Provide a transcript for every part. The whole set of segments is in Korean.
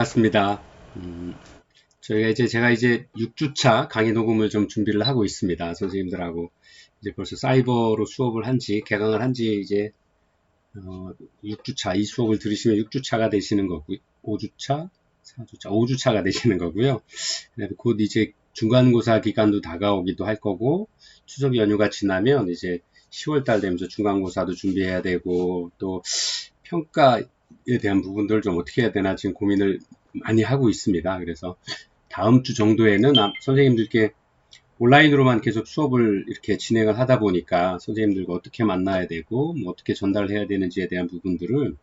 맞습니다. 제가 이제 6주차 강의 녹음을 좀 준비를 하고 있습니다. 선생님들하고 이제 벌써 사이버로 수업을 개강을 한지 이제 6주차, 이 수업을 들으시면 6주차가 되시는 거고요. 5주차, 4주차, 5주차가 되시는 거고요. 그래서 곧 이제 중간고사 기간도 다가오기도 할 거고, 추석 연휴가 지나면 이제 10월 달 되면서 중간고사도 준비해야 되고, 또 평가에 대한 부분들을 좀 어떻게 해야 되나 지금 고민을 많이 하고 있습니다. 그래서 다음 주 정도에는 선생님들께 온라인으로만 계속 수업을 이렇게 진행을 하다 보니까 선생님들과 어떻게 만나야 되고 뭐 어떻게 전달해야 되는지에 대한 부분들을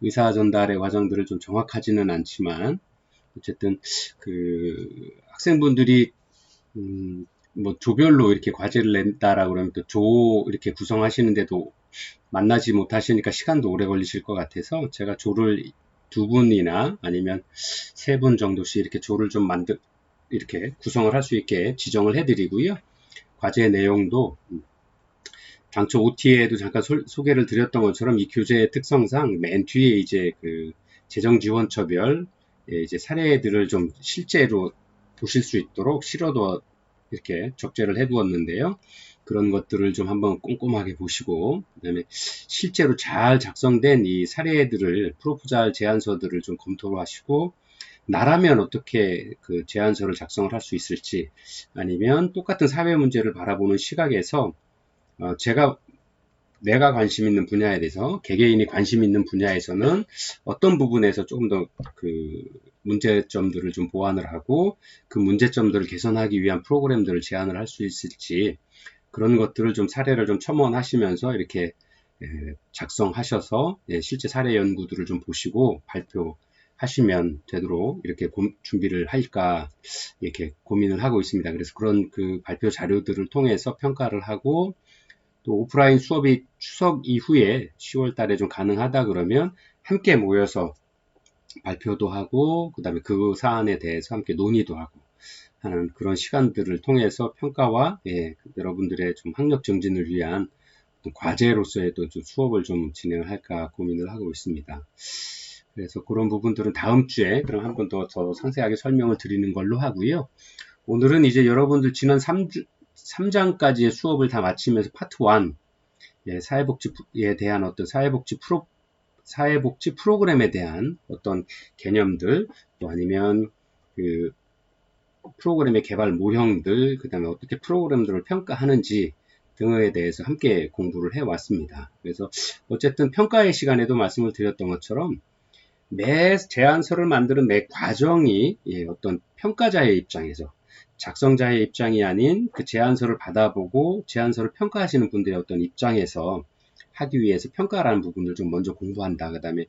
의사 전달의 과정들을 좀 정확하지는 않지만 어쨌든 그 학생분들이 뭐 조별로 이렇게 과제를 낸다라고 그러면 또 조 이렇게 구성하시는데도 만나지 못하시니까 시간도 오래 걸리실 것 같아서 제가 조를 두 분이나 아니면 세 분 정도씩 이렇게 조를 좀 이렇게 구성을 할 수 있게 지정을 해드리고요. 과제 내용도 당초 OT에도 잠깐 소개를 드렸던 것처럼 이 교재의 특성상 맨 뒤에 이제 그 재정지원처별 이제 사례들을 좀 실제로 보실 수 있도록 실어도 이렇게 적재를 해두었는데요. 그런 것들을 좀 한번 꼼꼼하게 보시고 그다음에 실제로 잘 작성된 이 사례들을 프로포잘 제안서들을 좀 검토를 하시고 나라면 어떻게 그 제안서를 작성을 할 수 있을지 아니면 똑같은 사회 문제를 바라보는 시각에서 내가 관심 있는 분야에 대해서 개개인이 관심 있는 분야에서는 어떤 부분에서 조금 더 그 문제점들을 좀 보완을 하고 그 문제점들을 개선하기 위한 프로그램들을 제안을 할 수 있을지 그런 것들을 좀 사례를 좀 첨언하시면서 이렇게 작성하셔서 실제 사례 연구들을 좀 보시고 발표하시면 되도록 이렇게 준비를 할까 이렇게 고민을 하고 있습니다. 그래서 그런 그 발표 자료들을 통해서 평가를 하고 또 오프라인 수업이 추석 이후에 10월 달에 좀 가능하다 그러면 함께 모여서 발표도 하고 그다음에 그 사안에 대해서 함께 논의도 하고 하는 그런 시간들을 통해서 평가와 여러분들의 좀 학력 증진을 위한 과제로서의 또 좀 수업을 좀 진행을 할까 고민을 하고 있습니다. 그래서 그런 부분들은 다음 주에 그럼 한 번 더 상세하게 설명을 드리는 걸로 하고요. 오늘은 이제 여러분들 지난 3장까지의 수업을 다 마치면서 파트 1, 사회복지에 대한 어떤 사회복지 프로그램에 대한 어떤 개념들, 또 아니면 그 프로그램의 개발 모형들, 그 다음에 어떻게 프로그램들을 평가하는지 등에 대해서 함께 공부를 해왔습니다. 그래서 어쨌든 평가의 시간에도 말씀을 드렸던 것처럼 매 제안서를 만드는 매 과정이 어떤 평가자의 입장에서 작성자의 입장이 아닌 그 제안서를 받아보고 제안서를 평가하시는 분들의 어떤 입장에서 하기 위해서 평가라는 부분을 좀 먼저 공부한다. 그 다음에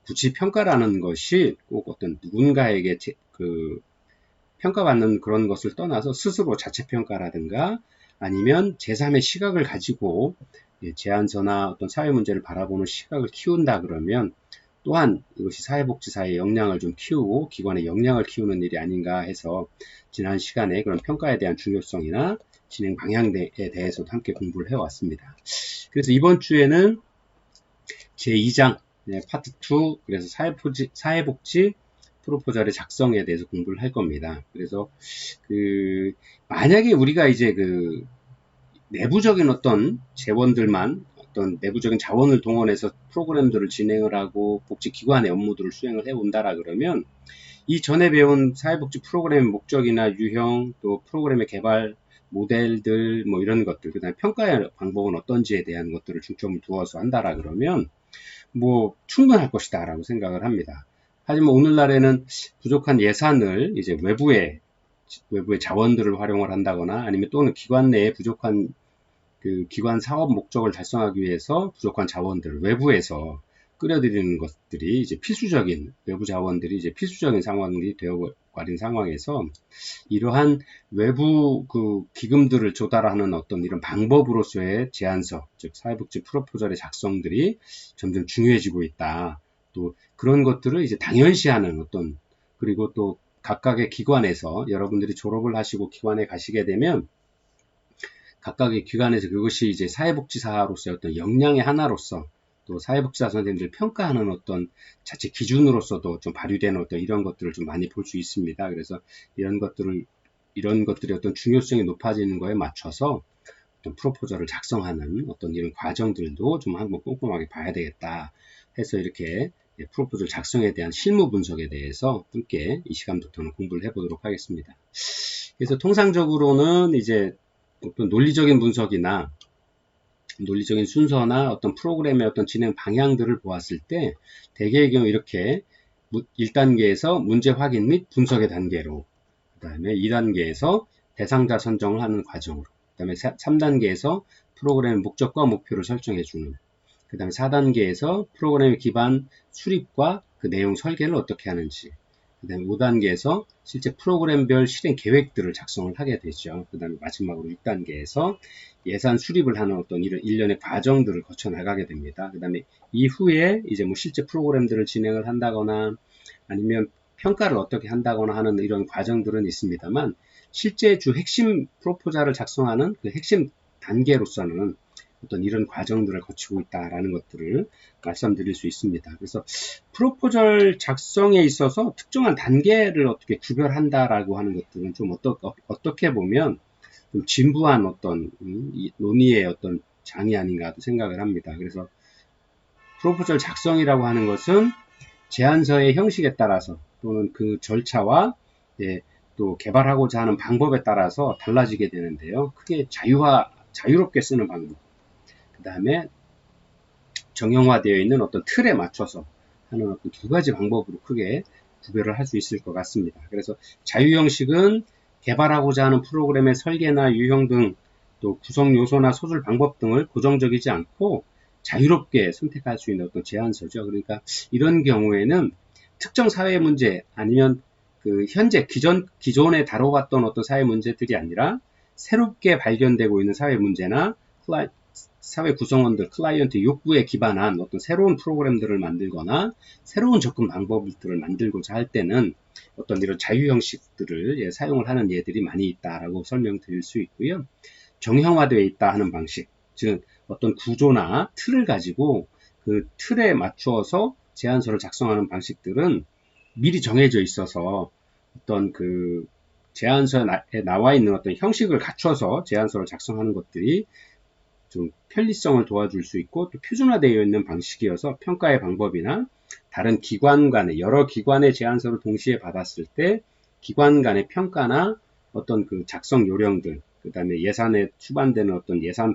굳이 평가라는 것이 꼭 어떤 누군가에게 평가받는 그런 것을 떠나서 스스로 자체평가라든가 아니면 제3의 시각을 가지고 제안서나 어떤 사회 문제를 바라보는 시각을 키운다 그러면 또한 이것이 사회복지사의 역량을 좀 키우고 기관의 역량을 키우는 일이 아닌가 해서 지난 시간에 그런 평가에 대한 중요성이나 진행 방향에 대해서도 함께 공부를 해왔습니다. 그래서 이번 주에는 제2장 파트 2 그래서 사회복지 프로포절의 작성에 대해서 공부를 할 겁니다. 그래서 만약에 우리가 이제 내부적인 어떤 재원들만 어떤 내부적인 자원을 동원해서 프로그램들을 진행을 하고 복지기관의 업무들을 수행을 해온다라 그러면 이 전에 배운 사회복지 프로그램의 목적이나 유형 또 프로그램의 개발 모델들 뭐 이런 것들 그다음에 평가의 방법은 어떤지에 대한 것들을 중점을 두어서 한다라 그러면 뭐 충분할 것이다 라고 생각을 합니다. 하지만 오늘날에는 부족한 예산을 이제 외부의 자원들을 활용을 한다거나 아니면 또는 기관 내에 부족한 그 기관 사업 목적을 달성하기 위해서 부족한 자원들을 외부에서 끌어들이는 것들이 이제 외부 자원들이 이제 필수적인 상황이 되어버린 상황에서 이러한 외부 그 기금들을 조달하는 어떤 이런 방법으로서의 제안서, 즉 사회복지 프로포절의 작성들이 점점 중요해지고 있다. 또 그런 것들을 이제 당연시하는 어떤 그리고 또 각각의 기관에서 여러분들이 졸업을 하시고 기관에 가시게 되면 각각의 기관에서 그것이 이제 사회복지사로서의 어떤 역량의 하나로서 또 사회복지사 선생님들 평가하는 어떤 자체 기준으로서도 좀 발휘되는 어떤 이런 것들을 좀 많이 볼 수 있습니다. 그래서 이런 것들의 어떤 중요성이 높아지는 거에 맞춰서 어떤 프로포절을 작성하는 어떤 이런 과정들도 좀 한번 꼼꼼하게 봐야 되겠다 해서 이렇게 프로포절 작성에 대한 실무 분석에 대해서 함께 이 시간부터는 공부를 해보도록 하겠습니다. 그래서 통상적으로는 이제 어떤 논리적인 분석이나 논리적인 순서나 어떤 프로그램의 어떤 진행 방향들을 보았을 때 대개의 경우 이렇게 1단계에서 문제 확인 및 분석의 단계로, 그 다음에 2단계에서 대상자 선정을 하는 과정으로, 그 다음에 3단계에서 프로그램의 목적과 목표를 설정해주는, 그 다음에 4단계에서 프로그램의 기반 수립과 그 내용 설계를 어떻게 하는지, 그 다음에 5단계에서 실제 프로그램별 실행 계획들을 작성을 하게 되죠. 그 다음에 마지막으로 6단계에서 예산 수립을 하는 어떤 이런 일련의 과정들을 거쳐 나가게 됩니다. 그 다음에 이후에 이제 뭐 실제 프로그램들을 진행을 한다거나 아니면 평가를 어떻게 한다거나 하는 이런 과정들은 있습니다만, 실제 주 핵심 프로포절을 작성하는 그 핵심 단계로서는 어떤 이런 과정들을 거치고 있다라는 것들을 말씀드릴 수 있습니다. 그래서 프로포절 작성에 있어서 특정한 단계를 어떻게 구별한다라고 하는 것들은 좀 어떻게 보면 좀 진부한 어떤 논의의 어떤 장이 아닌가 생각을 합니다. 그래서 프로포절 작성이라고 하는 것은 제안서의 형식에 따라서 또는 그 절차와 또 개발하고자 하는 방법에 따라서 달라지게 되는데요. 크게 자유롭게 쓰는 방법, 그 다음에 정형화되어 있는 어떤 틀에 맞춰서 하는 어떤 두 가지 방법으로 크게 구별을 할 수 있을 것 같습니다. 그래서 자유 형식은 개발하고자 하는 프로그램의 설계나 유형 등 또 구성 요소나 소술 방법 등을 고정적이지 않고 자유롭게 선택할 수 있는 어떤 제안서죠. 그러니까 이런 경우에는 특정 사회 문제 아니면 그 현재 기존에 다뤄봤던 어떤 사회 문제들이 아니라 새롭게 발견되고 있는 사회 문제나 사회 구성원들, 클라이언트 욕구에 기반한 어떤 새로운 프로그램들을 만들거나 새로운 접근 방법들을 만들고자 할 때는 어떤 이런 자유 형식들을 사용을 하는 예들이 많이 있다라고 설명드릴 수 있고요. 정형화되어 있다 하는 방식, 즉 어떤 구조나 틀을 가지고 그 틀에 맞추어서 제안서를 작성하는 방식들은 미리 정해져 있어서 어떤 그 제안서에 나와 있는 어떤 형식을 갖춰서 제안서를 작성하는 것들이 좀 편리성을 도와줄 수 있고 또 표준화되어 있는 방식이어서 평가의 방법이나 다른 기관 간의 여러 기관의 제안서를 동시에 받았을 때 기관 간의 평가나 어떤 그 작성 요령들, 그 다음에 예산에 수반되는 어떤 예산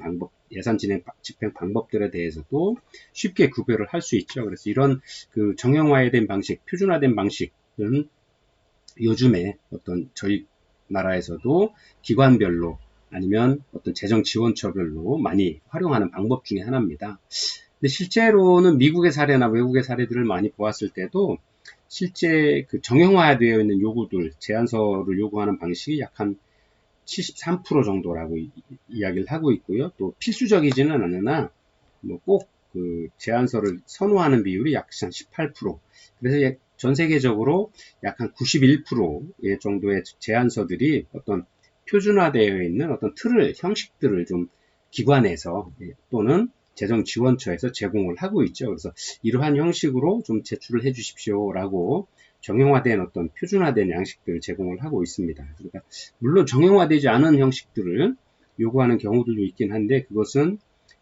집행 방법들에 대해서도 쉽게 구별을 할 수 있죠. 그래서 이런 그 정형화된 방식, 표준화된 방식은 요즘에 어떤 저희 나라에서도 기관별로 아니면 어떤 재정 지원처별로 많이 활용하는 방법 중에 하나입니다. 근데 실제로는 미국의 사례나 외국의 사례들을 많이 보았을 때도 실제 그 정형화되어 있는 요구들, 제안서를 요구하는 방식이 약 한 73% 정도라고 이야기를 하고 있고요. 또 필수적이지는 않으나 뭐 꼭 그 제안서를 선호하는 비율이 약 한 18%. 그래서 전 세계적으로 약 한 91% 정도의 제안서들이 어떤 표준화되어 있는 어떤 형식들을 좀 기관에서 또는 재정지원처에서 제공을 하고 있죠. 그래서 이러한 형식으로 좀 제출을 해 주십시오라고 정형화된 어떤 표준화된 양식들을 제공을 하고 있습니다. 그러니까 물론 정형화되지 않은 형식들을 요구하는 경우들도 있긴 한데 그것은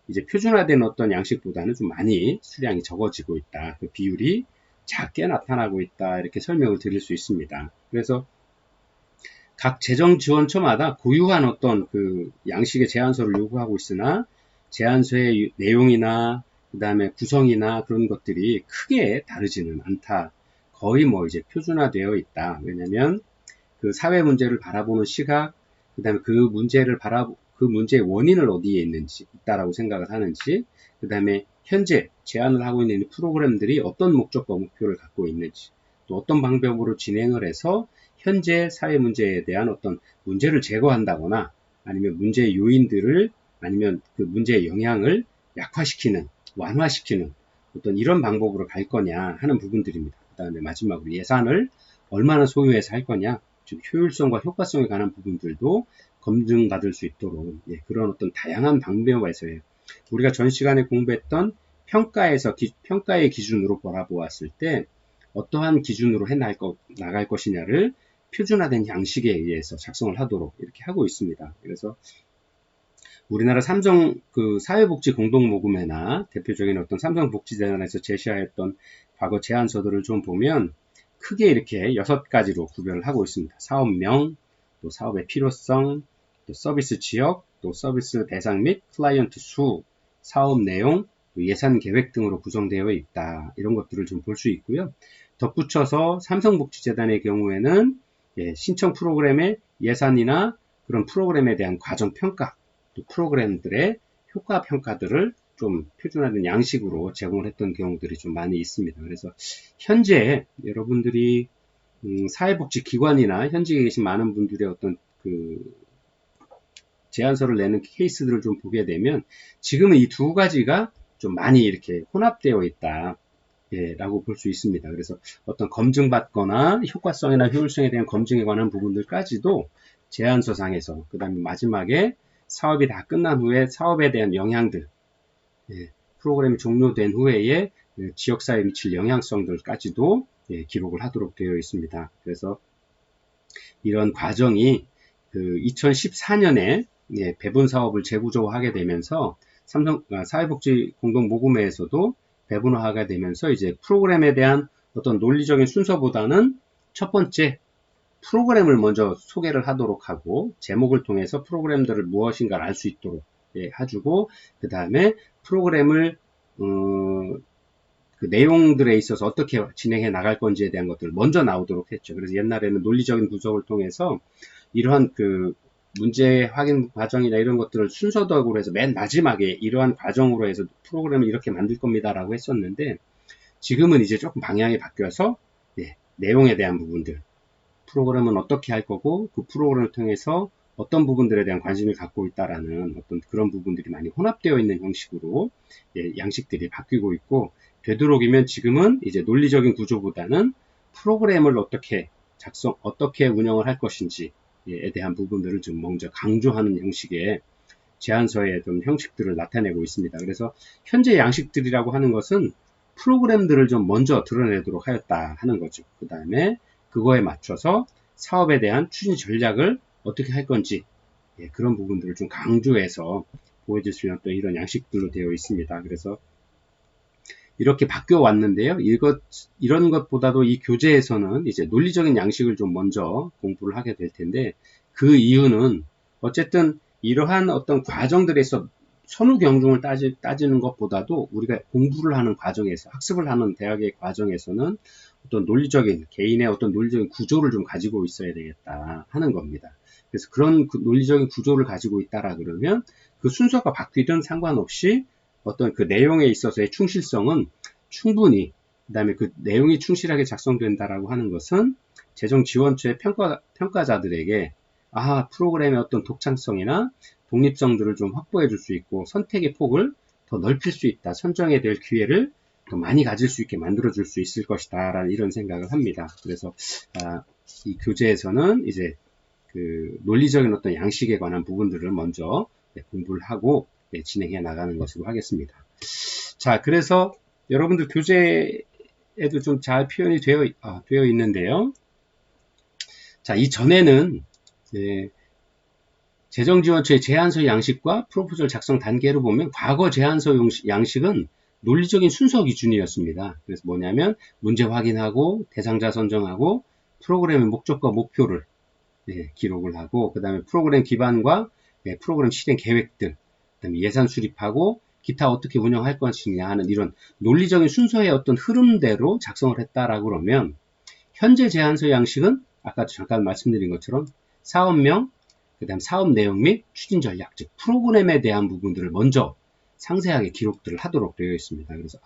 이제 표준화된 어떤 양식보다는 좀 많이 수량이 적어지고 있다. 그 비율이 작게 나타나고 있다. 이렇게 설명을 드릴 수 있습니다. 그래서 각 재정지원처마다 고유한 어떤 그 양식의 제안서를 요구하고 있으나 제안서의 내용이나 그 다음에 구성이나 그런 것들이 크게 다르지는 않다. 거의 뭐 이제 표준화되어 있다. 왜냐면 그 사회 문제를 바라보는 시각, 그 다음에 그 문제의 원인을 어디에 있다라고 생각을 하는지, 그 다음에 현재 제안을 하고 있는 프로그램들이 어떤 목적과 목표를 갖고 있는지, 또 어떤 방법으로 진행을 해서 현재 사회 문제에 대한 어떤 문제를 제거한다거나 아니면 문제의 요인들을 아니면 그 문제의 영향을 약화시키는, 완화시키는 어떤 이런 방법으로 갈 거냐 하는 부분들입니다. 그 다음에 마지막으로 예산을 얼마나 소요해서 할 거냐, 즉 효율성과 효과성에 관한 부분들도 검증받을 수 있도록 그런 어떤 다양한 방법에서의 우리가 전 시간에 공부했던 평가의 기준으로 바라보았을 때 어떠한 기준으로 나갈 것이냐를 표준화된 양식에 의해서 작성을 하도록 이렇게 하고 있습니다. 그래서 우리나라 삼성 사회복지 공동모금회나 대표적인 어떤 삼성복지재단에서 제시하였던 과거 제안서들을 좀 보면 크게 이렇게 6가지로 구별을 하고 있습니다. 사업명, 또 사업의 필요성, 또 서비스 지역, 또 서비스 대상 및 클라이언트 수, 사업 내용, 예산 계획 등으로 구성되어 있다. 이런 것들을 좀 볼 수 있고요. 덧붙여서 삼성복지재단의 경우에는 신청 프로그램의 예산이나 그런 프로그램에 대한 과정평가, 또 프로그램들의 효과 평가들을 좀 표준화된 양식으로 제공을 했던 경우들이 좀 많이 있습니다. 그래서 현재 여러분들이 사회복지기관이나 현직에 계신 많은 분들의 어떤 제안서를 내는 케이스들을 좀 보게 되면 지금은 이 두 가지가 좀 많이 이렇게 혼합되어 있다. 라고 볼 수 있습니다. 그래서 어떤 검증받거나 효과성이나 효율성에 대한 검증에 관한 부분들까지도 제안서상에서 그 다음에 마지막에 사업이 다 끝난 후에 사업에 대한 영향들, 프로그램이 종료된 후에 지역사회에 미칠 영향성들까지도 기록을 하도록 되어 있습니다. 그래서 이런 과정이 2014년에 배분 사업을 재구조하게 되면서 사회복지 공동모금회에서도 배분화가 되면서 이제 프로그램에 대한 어떤 논리적인 순서보다는 첫 번째 프로그램을 먼저 소개를 하도록 하고 제목을 통해서 프로그램들을 무엇인가를 알 수 있도록 해주고 그 다음에 프로그램을 그 내용들에 있어서 어떻게 진행해 나갈 건지에 대한 것들을 먼저 나오도록 했죠. 그래서 옛날에는 논리적인 분석을 통해서 이러한 문제 확인 과정이나 이런 것들을 순서덕으로 해서 맨 마지막에 이러한 과정으로 해서 프로그램을 이렇게 만들 겁니다 라고 했었는데 지금은 이제 조금 방향이 바뀌어서 내용에 대한 부분들 프로그램은 어떻게 할 거고 그 프로그램을 통해서 어떤 부분들에 대한 관심을 갖고 있다라는 어떤 그런 부분들이 많이 혼합되어 있는 형식으로 양식들이 바뀌고 있고 되도록이면 지금은 이제 논리적인 구조보다는 프로그램을 어떻게 운영을 할 것인지에 대한 부분들을 좀 먼저 강조하는 형식의 제안서의 좀 형식들을 나타내고 있습니다. 그래서 현재 양식들이라고 하는 것은 프로그램들을 좀 먼저 드러내도록 하였다 하는 거죠. 그 다음에 그거에 맞춰서 사업에 대한 추진 전략을 어떻게 할 건지 그런 부분들을 좀 강조해서 보여줄 수 있는 또 이런 양식들로 되어 있습니다. 그래서 이렇게 바뀌어 왔는데요. 이런 것보다도 이 교재에서는 이제 논리적인 양식을 좀 먼저 공부를 하게 될 텐데 그 이유는 어쨌든 이러한 어떤 과정들에서 선후 경중을 따지는 것보다도 우리가 공부를 하는 과정에서 학습을 하는 대학의 과정에서는 어떤 개인의 어떤 논리적인 구조를 좀 가지고 있어야 되겠다 하는 겁니다. 그래서 그런 논리적인 구조를 가지고 있다라 그러면 그 순서가 바뀌든 상관없이 어떤 그 내용에 있어서의 충실성은 충분히 그 다음에 그 내용이 충실하게 작성된다라고 하는 것은 재정지원처의 평가자들에게 프로그램의 어떤 독창성이나 독립성들을 좀 확보해 줄 수 있고 선택의 폭을 더 넓힐 수 있다. 선정에 될 기회를 더 많이 가질 수 있게 만들어 줄 수 있을 것이다. 라는 이런 생각을 합니다. 그래서 이 교재에서는 이제 그 논리적인 어떤 양식에 관한 부분들을 먼저 공부를 하고 진행해 나가는 것으로 하겠습니다. 자, 그래서 여러분들 교재에도 좀 잘 표현이 되어 있는데요. 자, 이전에는 재정지원처의 제안서 양식과 프로포절 작성 단계로 보면 과거 제안서 양식은 논리적인 순서 기준이었습니다. 그래서 뭐냐면 문제 확인하고 대상자 선정하고 프로그램의 목적과 목표를 기록을 하고 그 다음에 프로그램 기반과 프로그램 실행 계획들 그 다음에 예산 수립하고 기타 어떻게 운영할 것이냐 하는 이런 논리적인 순서의 어떤 흐름대로 작성을 했다라고 그러면 현재 제안서 양식은 아까 잠깐 말씀드린 것처럼 사업명 그 다음 사업 내용 및 추진 전략, 즉 프로그램에 대한 부분들을 먼저 상세하게 기록들을 하도록 되어 있습니다. 그래서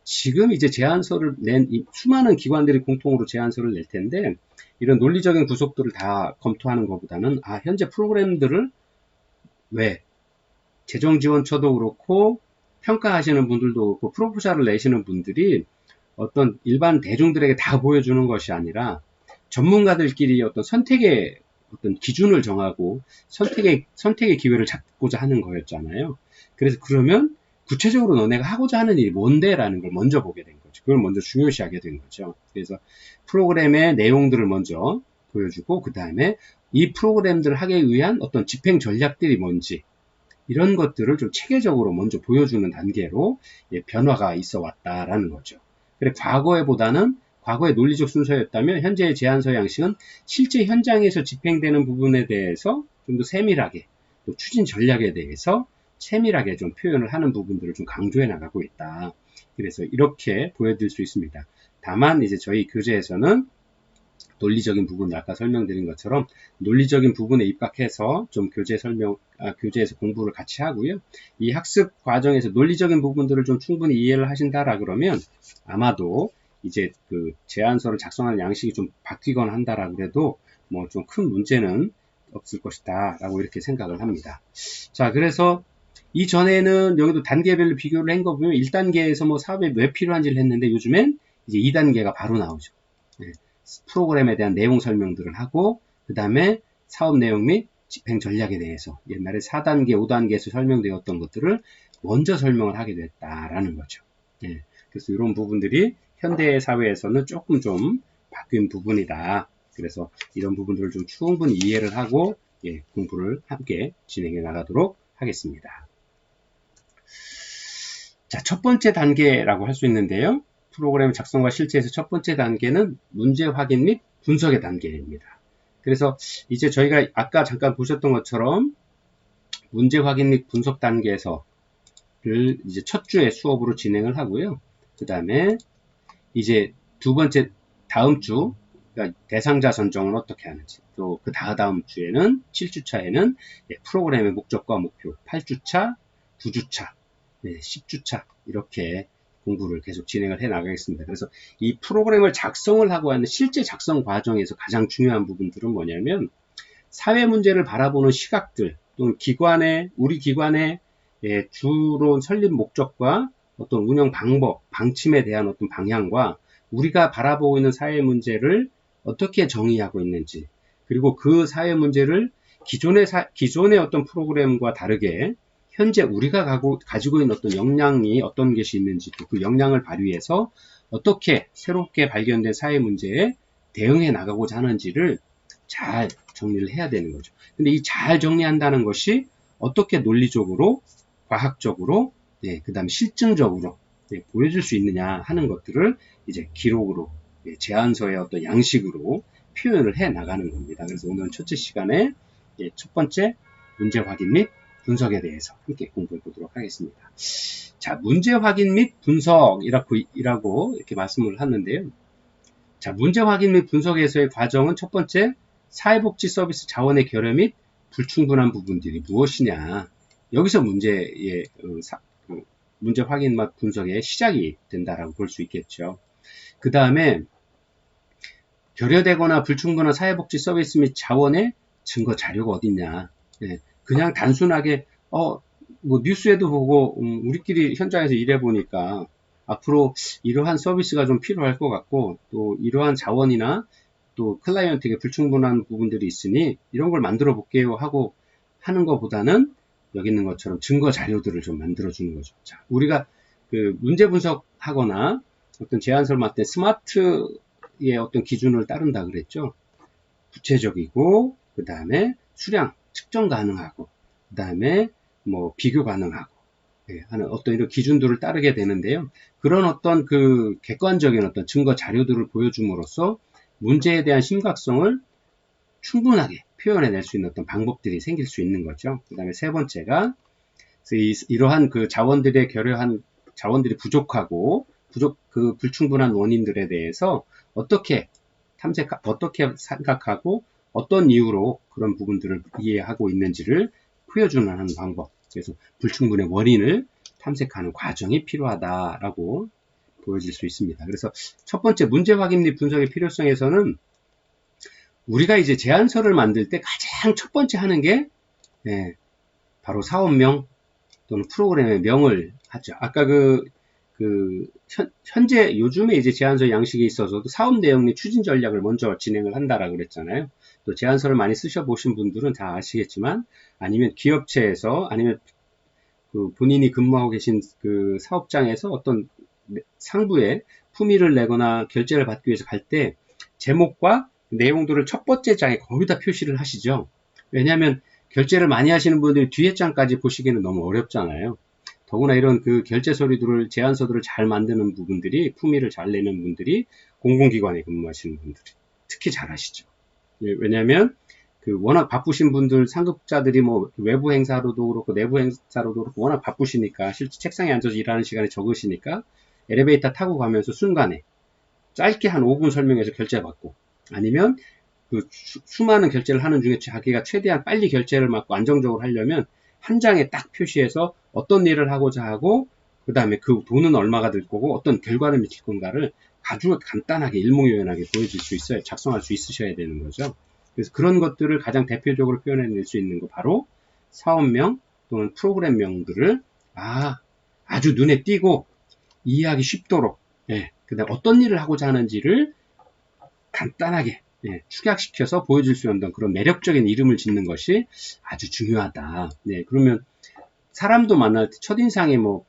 지금 이제 제안서를 낸 이 수많은 기관들이 공통으로 제안서를 낼 텐데 이런 논리적인 구속들을 다 검토하는 것보다는 현재 프로그램들을 재정지원처도 그렇고 평가하시는 분들도 그렇고 프로포절을 내시는 분들이 어떤 일반 대중들에게 다 보여주는 것이 아니라 전문가들끼리 어떤 선택의 어떤 기준을 정하고 선택의 기회를 잡고자 하는 거였잖아요. 그래서 그러면 구체적으로 너네가 하고자 하는 일이 뭔데? 라는 걸 먼저 보게 된 거죠. 그걸 먼저 중요시하게 된 거죠. 그래서 프로그램의 내용들을 먼저 보여주고, 그 다음에 이 프로그램들을 하기 위한 어떤 집행 전략들이 뭔지, 이런 것들을 좀 체계적으로 먼저 보여주는 단계로 변화가 있어 왔다라는 거죠. 그래, 과거의 논리적 순서였다면 현재의 제안서 양식은 실제 현장에서 집행되는 부분에 대해서 좀 더 세밀하게, 또 추진 전략에 대해서 세밀하게 좀 표현을 하는 부분들을 좀 강조해 나가고 있다. 그래서 이렇게 보여드릴 수 있습니다. 다만 이제 저희 교재에서는 논리적인 부분, 아까 설명드린 것처럼 논리적인 부분에 입각해서 좀 교재에서 공부를 같이 하고요. 이 학습 과정에서 논리적인 부분들을 좀 충분히 이해를 하신다라 그러면 아마도 이제 그 제안서를 작성하는 양식이 좀 바뀌거나 한다라 그래도 뭐 좀 큰 문제는 없을 것이다 라고 이렇게 생각을 합니다. 자, 그래서 이전에는 여기도 단계별로 비교를 한 거 보면 1단계에서 뭐 사업에 왜 필요한지를 했는데 요즘엔 이제 2단계가 바로 나오죠. 네. 프로그램에 대한 내용 설명들을 하고, 그 다음에 사업 내용 및 집행 전략에 대해서 옛날에 4단계, 5단계에서 설명되었던 것들을 먼저 설명을 하게 됐다라는 거죠. 예, 그래서 이런 부분들이 현대 사회에서는 조금 좀 바뀐 부분이다. 그래서 이런 부분들을 좀 충분히 이해를 하고 공부를 함께 진행해 나가도록 하겠습니다. 자, 첫 번째 단계라고 할 수 있는데요. 프로그램 작성과 실제에서 첫 번째 단계는 문제 확인 및 분석의 단계입니다. 그래서 이제 저희가 아까 잠깐 보셨던 것처럼 문제 확인 및 분석 단계에서를 이제 첫 주에 수업으로 진행을 하고요. 그 다음에 이제 두 번째 다음 주, 그러니까 대상자 선정은 어떻게 하는지, 또 그 다음 주에는 7주차에는 프로그램의 목적과 목표, 8주차, 9주차, 10주차 이렇게 공부를 계속 진행을 해 나가겠습니다. 그래서 이 프로그램을 작성을 하고 하는 실제 작성 과정에서 가장 중요한 부분들은 뭐냐면 사회 문제를 바라보는 시각들 또는 우리 기관의 주로 설립 목적과 어떤 운영 방법, 방침에 대한 어떤 방향과 우리가 바라보고 있는 사회 문제를 어떻게 정의하고 있는지, 그리고 그 사회 문제를 기존의 어떤 프로그램과 다르게 현재 우리가 가지고 있는 어떤 역량이 어떤 것이 있는지, 또 그 역량을 발휘해서 어떻게 새롭게 발견된 사회 문제에 대응해 나가고자 하는지를 잘 정리를 해야 되는 거죠. 근데 이 잘 정리한다는 것이 어떻게 논리적으로, 과학적으로, 그 다음에 실증적으로 보여줄 수 있느냐 하는 것들을 이제 기록으로, 제안서의 어떤 양식으로 표현을 해 나가는 겁니다. 그래서 오늘 첫째 시간에 첫 번째 문제 확인 및 분석에 대해서 함께 공부해 보도록 하겠습니다. 자, 문제 확인 및 분석이라고 이렇게 말씀을 하는데요. 자, 문제 확인 및 분석에서의 과정은 첫 번째, 사회복지 서비스 자원의 결여 및 불충분한 부분들이 무엇이냐. 여기서 문제 확인 및 분석의 시작이 된다라고 볼 수 있겠죠. 그 다음에 결여되거나 불충분한 사회복지 서비스 및 자원의 증거 자료가 어딨냐. 그냥 단순하게 뭐 뉴스에도 보고 우리끼리 현장에서 일해보니까 앞으로 이러한 서비스가 좀 필요할 것 같고, 또 이러한 자원이나 또 클라이언트에게 불충분한 부분들이 있으니 이런 걸 만들어 볼게요 하고 하는 것보다는 여기 있는 것처럼 증거 자료들을 좀 만들어 주는 거죠. 자, 우리가 그 문제 분석하거나 어떤 제안서를 맡을 때 스마트의 어떤 기준을 따른다 그랬죠. 구체적이고, 그 다음에 수량 측정 가능하고, 그 다음에 뭐 비교 가능하고 하는 어떤 이런 기준들을 따르게 되는데요. 그런 어떤 그 객관적인 어떤 증거 자료들을 보여줌으로써 문제에 대한 심각성을 충분하게 표현해낼 수 있는 어떤 방법들이 생길 수 있는 거죠. 그 다음에 세 번째가 이러한 그 자원들이 부족하고 그 불충분한 원인들에 대해서 어떻게 생각하고 어떤 이유로 그런 부분들을 이해하고 있는지를 보여주는 방법. 그래서 불충분의 원인을 탐색하는 과정이 필요하다라고 보여질 수 있습니다. 그래서 첫 번째 문제 확인 및 분석의 필요성에서는 우리가 이제 제안서를 만들 때 가장 첫 번째 하는 게 바로 사업명 또는 프로그램의 명을 하죠. 아까 현재 요즘에 이제 제안서 양식에 있어서도 사업 내용 및 추진 전략을 먼저 진행을 한다라고 그랬잖아요. 또 제안서를 많이 쓰셔보신 분들은 다 아시겠지만, 아니면 기업체에서, 아니면 그 본인이 근무하고 계신 그 사업장에서 어떤 상부에 품위를 내거나 결제를 받기 위해서 갈 때 제목과 내용들을 첫 번째 장에 거의 다 표시를 하시죠. 왜냐하면 결제를 많이 하시는 분들이 뒤에 장까지 보시기는 너무 어렵잖아요. 더구나 이런 그 결제 서류들을, 제안서들을 잘 만드는 부분들이, 품위를 잘 내는 분들이 공공기관에 근무하시는 분들이 특히 잘 하시죠. 왜냐하면 그 워낙 바쁘신 분들, 상급자들이 뭐 외부 행사로도 그렇고 내부 행사로도 그렇고 워낙 바쁘시니까 실제 책상에 앉아서 일하는 시간이 적으시니까 엘리베이터 타고 가면서 순간에 짧게 한 5분 설명해서 결제받고, 아니면 그 수많은 결제를 하는 중에 자기가 최대한 빨리 결제를 받고 안정적으로 하려면 한 장에 딱 표시해서 어떤 일을 하고자 하고, 그 다음에 그 돈은 얼마가 들 거고 어떤 결과를 미칠 건가를 아주 간단하게 일목요연하게 보여줄 수 있어요. 작성할 수 있으셔야 되는 거죠. 그래서 그런 것들을 가장 대표적으로 표현해낼 수 있는 거 바로 사업명 또는 프로그램명들을 아주 눈에 띄고 이해하기 쉽도록, 그다음 어떤 일을 하고자 하는지를 간단하게 축약시켜서 보여줄 수 있는 그런 매력적인 이름을 짓는 것이 아주 중요하다. 그러면 사람도 만날 때 첫인상에 뭐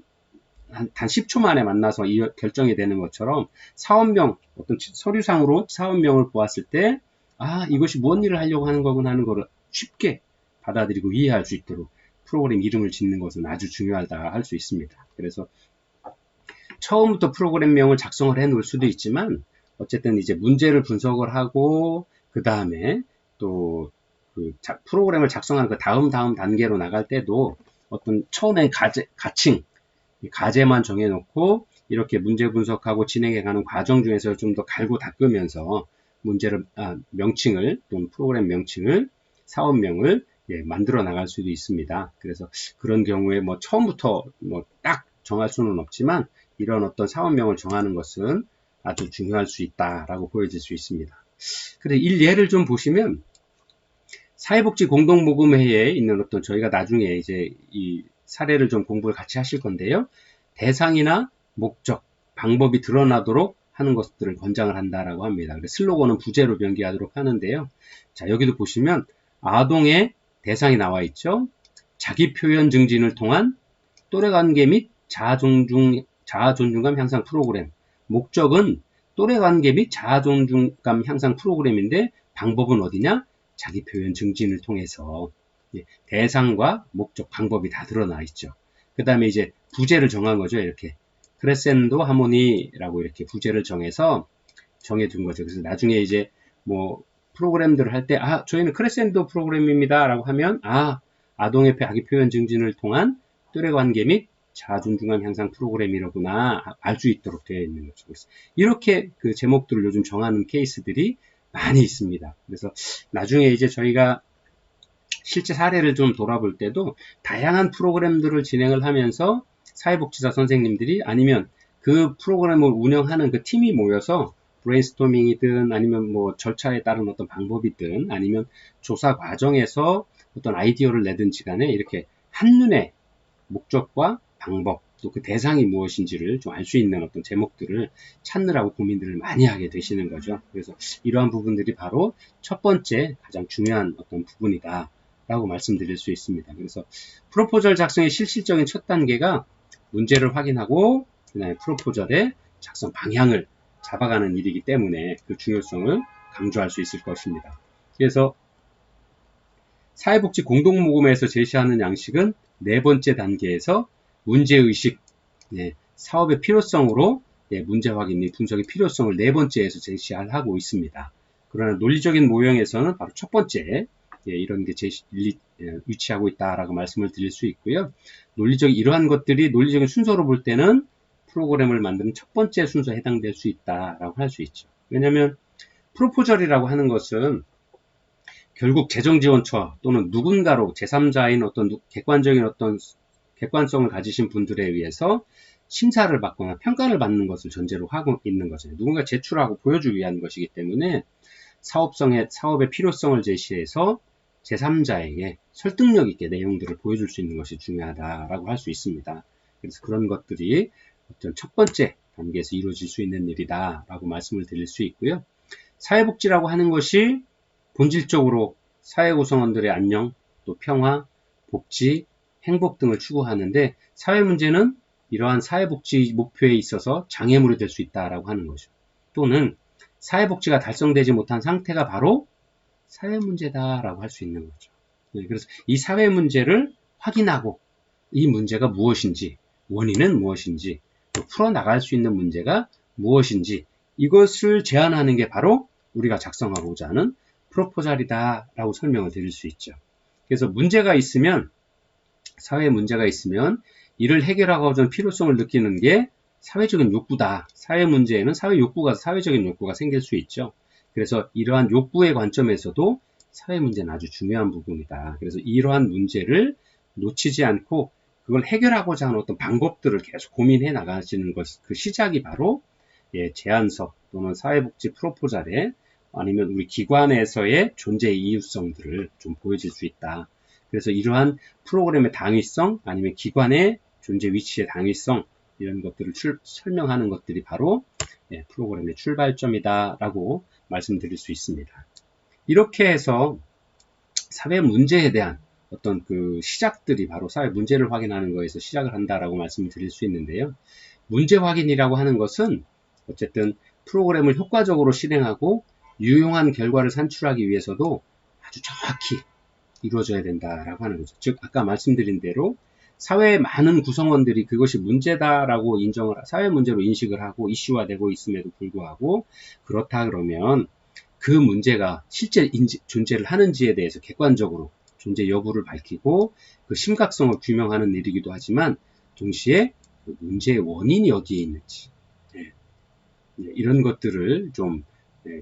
단 10초 만에 만나서 결정이 되는 것처럼 사업명, 어떤 서류상으로 사업명을 보았을 때 이것이 무슨 일을 하려고 하는 거구나 하는 것을 쉽게 받아들이고 이해할 수 있도록 프로그램 이름을 짓는 것은 아주 중요하다 할 수 있습니다. 그래서 처음부터 프로그램명을 작성을 해 놓을 수도 있지만, 어쨌든 이제 문제를 분석을 하고 그 다음에 또 그 프로그램을 작성하는 그 다음 단계로 나갈 때도 어떤 처음에 가제만 정해놓고 이렇게 문제 분석하고 진행해가는 과정 중에서 좀 더 갈고 닦으면서 문제를 명칭을 또는 프로그램 명칭을, 사업명을 만들어 나갈 수도 있습니다. 그래서 그런 경우에 뭐 처음부터 뭐 딱 정할 수는 없지만 이런 어떤 사업명을 정하는 것은 아주 중요할 수 있다라고 보여질 수 있습니다. 그래, 예를 좀 보시면 사회복지 공동모금회에 있는 어떤, 저희가 나중에 이제 이 사례를 좀 공부를 같이 하실 건데요. 대상이나 목적, 방법이 드러나도록 하는 것들을 권장을 한다라고 합니다. 슬로건은 부제로 변기하도록 하는데요. 자, 여기도 보시면 아동의 대상이 나와 있죠. 자기 표현 증진을 통한 또래관계 및 자아존중감 향상 프로그램. 목적은 또래관계 및 자아존중감 향상 프로그램인데 방법은 어디냐? 자기 표현 증진을 통해서. 대상과 목적, 방법이 다 드러나 있죠. 그 다음에 이제 부제를 정한 거죠. 이렇게 크레센도 하모니라고 이렇게 부제를 정해둔 거죠. 그래서 나중에 이제 뭐 프로그램들을 할 때 저희는 크레센도 프로그램입니다 라고 하면 아동의 자기 표현 증진을 통한 또래관계 및 자아존중감 향상 프로그램이로구나 알 수 있도록 되어 있는 거죠. 그래서 이렇게 그 제목들을 요즘 정하는 케이스들이 많이 있습니다. 그래서 나중에 이제 저희가 실제 사례를 좀 돌아볼 때도 다양한 프로그램들을 진행을 하면서 사회복지사 선생님들이, 아니면 그 프로그램을 운영하는 그 팀이 모여서 브레인스토밍이든 아니면 뭐 절차에 따른 어떤 방법이든 아니면 조사 과정에서 어떤 아이디어를 내든지 간에 이렇게 한눈에 목적과 방법, 또 그 대상이 무엇인지를 좀 알 수 있는 어떤 제목들을 찾느라고 고민들을 많이 하게 되시는 거죠. 그래서 이러한 부분들이 바로 첫 번째 가장 중요한 어떤 부분이다 라고 말씀드릴 수 있습니다. 그래서 프로포절 작성의 실질적인 첫 단계가 문제를 확인하고 그다음에 프로포절의 작성 방향을 잡아가는 일이기 때문에 그 중요성을 강조할 수 있을 것입니다. 그래서 사회복지 공동모금에서 제시하는 양식은 네 번째 단계에서 문제의식, 사업의 필요성으로 문제 확인 및 분석의 필요성을 네 번째에서 제시하고 있습니다. 그러나 논리적인 모형에서는 바로 첫 번째 이런 게 위치하고 있다라고 말씀을 드릴 수 있고요. 이러한 것들이 논리적인 순서로 볼 때는 프로그램을 만드는 첫 번째 순서에 해당될 수 있다라고 할 수 있죠. 왜냐하면 프로포절이라고 하는 것은 결국 재정지원처 또는 누군가로 제3자인 어떤 객관성을 가지신 분들에 의해서 심사를 받거나 평가를 받는 것을 전제로 하고 있는 거죠. 누군가 제출하고 보여주기 위한 것이기 때문에 사업의 필요성을 제시해서 제3자에게 설득력 있게 내용들을 보여줄 수 있는 것이 중요하다라고 할 수 있습니다. 그래서 그런 것들이 어떤 첫 번째 단계에서 이루어질 수 있는 일이다라고 말씀을 드릴 수 있고요. 사회복지라고 하는 것이 본질적으로 사회 구성원들의 안녕, 또 평화, 복지, 행복 등을 추구하는데 사회 문제는 이러한 사회복지 목표에 있어서 장애물이 될 수 있다라고 하는 거죠. 또는 사회복지가 달성되지 못한 상태가 바로 사회 문제다라고 할 수 있는 거죠. 그래서 이 사회 문제를 확인하고 이 문제가 무엇인지, 원인은 무엇인지, 또 풀어나갈 수 있는 문제가 무엇인지 이것을 제안하는 게 바로 우리가 작성하고자 하는 프로포절이다라고 설명을 드릴 수 있죠. 그래서 문제가 있으면, 사회 문제가 있으면 이를 해결하고자 하는 필요성을 느끼는 게 사회적인 욕구다. 사회 문제에는 사회적인 욕구가 생길 수 있죠. 그래서 이러한 욕구의 관점에서도 사회 문제는 아주 중요한 부분이다. 그래서 이러한 문제를 놓치지 않고 그걸 해결하고자 하는 어떤 방법들을 계속 고민해 나가시는 것, 그 시작이 바로 제안서 또는 사회복지 프로포절에 아니면 우리 기관에서의 존재 이유성들을 좀 보여줄 수 있다. 그래서 이러한 프로그램의 당위성 아니면 기관의 존재 위치의 당위성 이런 것들을 설명하는 것들이 바로 프로그램의 출발점이다 라고 말씀드릴 수 있습니다. 이렇게 해서 사회 문제에 대한 어떤 그 시작들이 바로 사회 문제를 확인하는 것에서 시작을 한다라고 말씀을 드릴 수 있는데요. 문제 확인이라고 하는 것은 어쨌든 프로그램을 효과적으로 실행하고 유용한 결과를 산출하기 위해서도 아주 정확히 이루어져야 된다라고 하는 거죠. 즉 아까 말씀드린 대로 사회의 많은 구성원들이 그것이 문제다라고 사회 문제로 인식을 하고 이슈화되고 있음에도 불구하고 그렇다 그러면 그 문제가 실제 존재를 하는지에 대해서 객관적으로 존재 여부를 밝히고 그 심각성을 규명하는 일이기도 하지만 동시에 그 문제의 원인이 어디에 있는지 이런 것들을 좀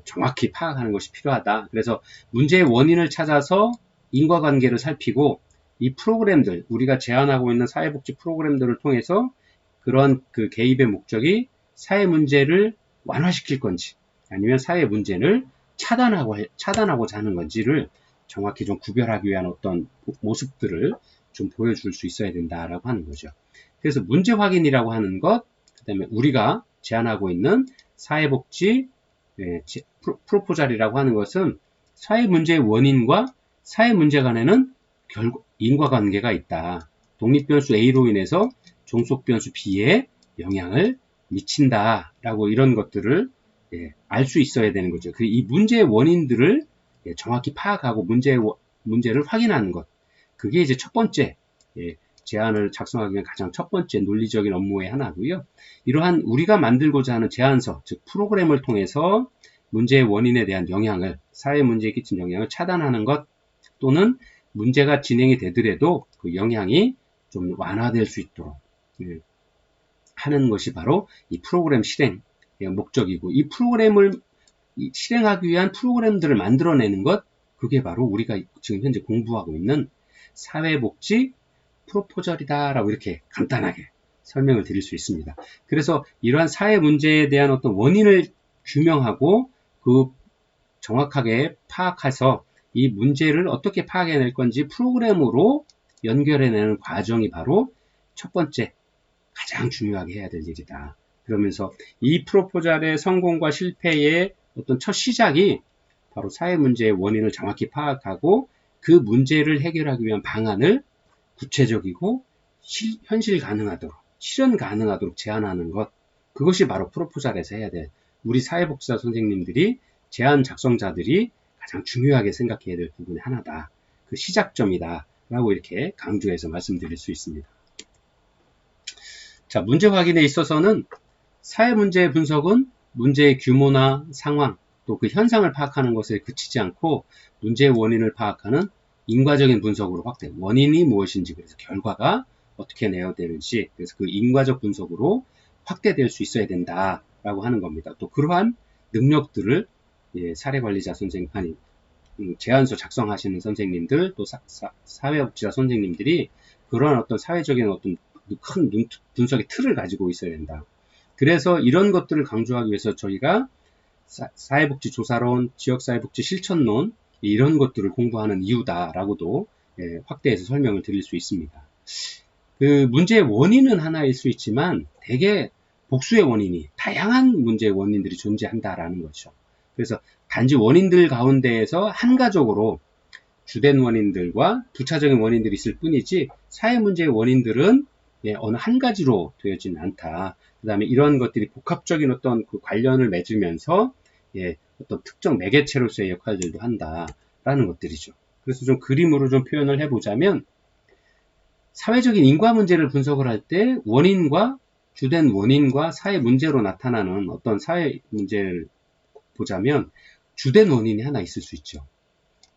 정확히 파악하는 것이 필요하다. 그래서 문제의 원인을 찾아서 인과관계를 살피고 이 프로그램들, 우리가 제안하고 있는 사회복지 프로그램들을 통해서 그런 그 개입의 목적이 사회 문제를 완화시킬 건지 아니면 사회 문제를 차단하고자 하는 건지를 정확히 좀 구별하기 위한 어떤 모습들을 좀 보여줄 수 있어야 된다라고 하는 거죠. 그래서 문제 확인이라고 하는 것, 그 다음에 우리가 제안하고 있는 사회복지 프로포절이라고 하는 것은 사회 문제의 원인과 사회 문제 간에는 인과관계가 있다. 독립변수 A로 인해서 종속변수 B에 영향을 미친다라고 이런 것들을 알 수 있어야 되는 거죠. 이 문제의 원인들을 정확히 파악하고 문제를 확인하는 것. 그게 이제 첫 번째 제안을 작성하기 위한 가장 첫 번째 논리적인 업무의 하나고요. 이러한 우리가 만들고자 하는 제안서, 즉 프로그램을 통해서 문제의 원인에 대한 영향을, 사회 문제에 끼친 영향을 차단하는 것 또는 문제가 진행이 되더라도 그 영향이 좀 완화될 수 있도록 하는 것이 바로 이 프로그램 실행의 목적이고 이 프로그램을 실행하기 위한 프로그램들을 만들어내는 것, 그게 바로 우리가 지금 현재 공부하고 있는 사회복지 프로포절이다라고 이렇게 간단하게 설명을 드릴 수 있습니다. 그래서 이러한 사회 문제에 대한 어떤 원인을 규명하고 그 정확하게 파악해서 이 문제를 어떻게 파악해낼 건지 프로그램으로 연결해내는 과정이 바로 첫 번째 가장 중요하게 해야 될 일이다. 그러면서 이 프로포절의 성공과 실패의 어떤 첫 시작이 바로 사회 문제의 원인을 정확히 파악하고 그 문제를 해결하기 위한 방안을 구체적이고 현실 가능하도록, 실현 가능하도록 제안하는 것, 그것이 바로 프로포절에서 해야 될 우리 사회복지사 선생님들이 제안 작성자들이 가장 중요하게 생각해야 될 부분의 하나다. 그 시작점이다. 라고 이렇게 강조해서 말씀드릴 수 있습니다. 자, 문제 확인에 있어서는 사회 문제의 분석은 문제의 규모나 상황, 또 그 현상을 파악하는 것에 그치지 않고 문제의 원인을 파악하는 인과적인 분석으로 확대. 원인이 무엇인지, 그래서 결과가 어떻게 내어되는지, 그래서 그 인과적 분석으로 확대될 수 있어야 된다라고 하는 겁니다. 또 그러한 능력들을 사례관리자 선생님, 제안서 작성하시는 선생님들, 또 사회복지사 선생님들이 그런 어떤 사회적인 어떤 큰 분석의 틀을 가지고 있어야 된다. 그래서 이런 것들을 강조하기 위해서 저희가 사회복지 조사론, 지역사회복지 실천론 이런 것들을 공부하는 이유다라고도 확대해서 설명을 드릴 수 있습니다. 그 문제의 원인은 하나일 수 있지만 대개 복수의 원인이 다양한 문제의 원인들이 존재한다라는 거죠. 그래서 단지 원인들 가운데에서 한 가족으로 주된 원인들과 부차적인 원인들이 있을 뿐이지 사회 문제의 원인들은 어느 한 가지로 되어지는 않다. 그 다음에 이런 것들이 복합적인 어떤 그 관련을 맺으면서 어떤 특정 매개체로서의 역할들도 한다라는 것들이죠. 그래서 좀 그림으로 좀 표현을 해보자면 사회적인 인과 문제를 분석을 할 때 주된 원인과 사회 문제로 나타나는 어떤 사회 문제를 보자면 주된 원인이 하나 있을 수 있죠.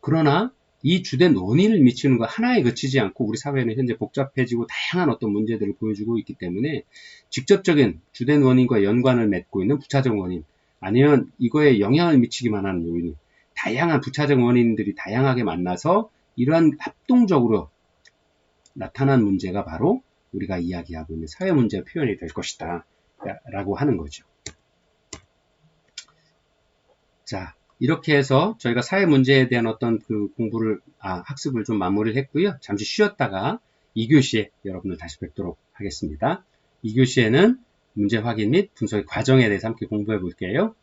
그러나 이 주된 원인을 미치는 것 하나에 그치지 않고 우리 사회는 현재 복잡해지고 다양한 어떤 문제들을 보여주고 있기 때문에 직접적인 주된 원인과 연관을 맺고 있는 부차적 원인 아니면 이거에 영향을 미치기만 하는 요인 다양한 부차적 원인들이 다양하게 만나서 이러한 합동적으로 나타난 문제가 바로 우리가 이야기하고 있는 사회 문제의 표현이 될 것이다 라고 하는 거죠. 자, 이렇게 해서 저희가 사회 문제에 대한 어떤 그 학습을 좀 마무리를 했고요. 잠시 쉬었다가 2교시에 여러분들 다시 뵙도록 하겠습니다. 2교시에는 문제 확인 및 분석의 과정에 대해서 함께 공부해 볼게요.